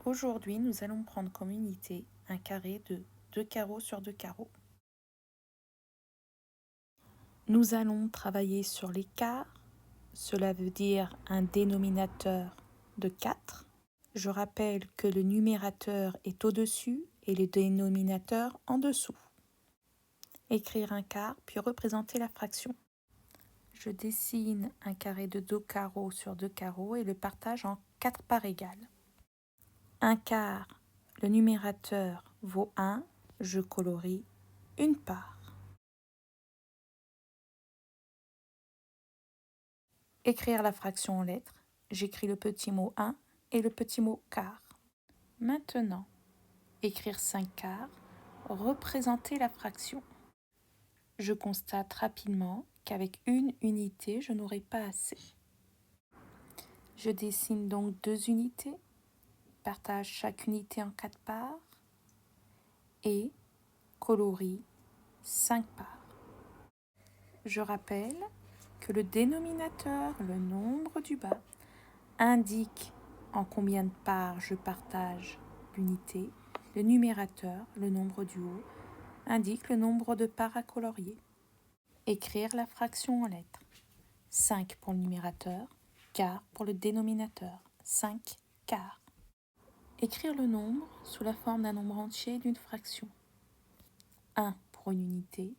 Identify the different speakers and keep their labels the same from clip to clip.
Speaker 1: Aujourd'hui, nous allons prendre comme unité un carré de 2 carreaux sur 2 carreaux. Nous allons travailler sur les quarts, cela veut dire un dénominateur de 4. Je rappelle que le numérateur est au-dessus et le dénominateur en dessous. Écrire un quart, puis représenter la fraction. Je dessine un carré de 2 carreaux sur 2 carreaux et le partage en 4 parts égales. Un quart, le numérateur vaut 1, je colorie une part. Écrire la fraction en lettres, j'écris le petit mot 1 et le petit mot quart. Maintenant, écrire 5 quarts, représenter la fraction. Je constate rapidement qu'avec une unité, je n'aurai pas assez. Je dessine donc 2 unités, partage chaque unité en 4 parts et colorie 5 parts. Je rappelle que le dénominateur, le nombre du bas, indique en combien de parts je partage l'unité. Le numérateur, le nombre du haut, indique le nombre de parts à colorier. Écrire la fraction en lettres. 5 pour le numérateur, quart pour le dénominateur. 5 quarts. Écrire le nombre sous la forme d'un nombre entier d'une fraction. 1 pour une unité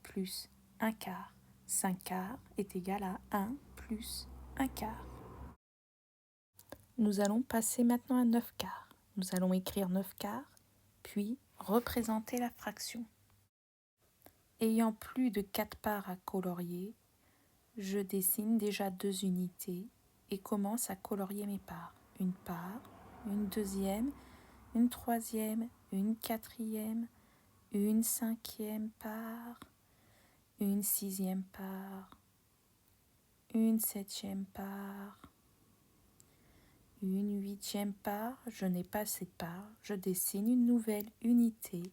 Speaker 1: plus 1 quart. 5 quarts est égal à 1 plus 1 quart. Nous allons passer maintenant à 9 quarts. Nous allons écrire 9 quarts, puis représenter la fraction. Ayant plus de 4 parts à colorier, je dessine déjà 2 unités et commence à colorier mes parts. Une part, une deuxième, une troisième, une quatrième, une cinquième part, une sixième part, une septième part, une huitième part, je n'ai pas assez de parts, je dessine une nouvelle unité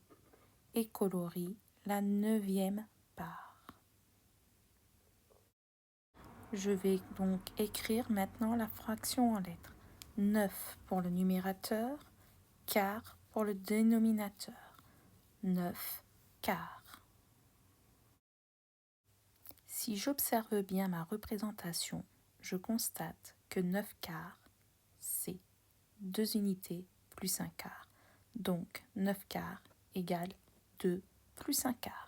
Speaker 1: et colorie la 9e part. Je vais donc écrire maintenant la fraction en lettres. 9 pour le numérateur, quart pour le dénominateur. 9 quarts. Si j'observe bien ma représentation, je constate que 9 quarts, c'est 2 unités plus 1 quart. Donc 9 quarts égale 2 plus 1 quart.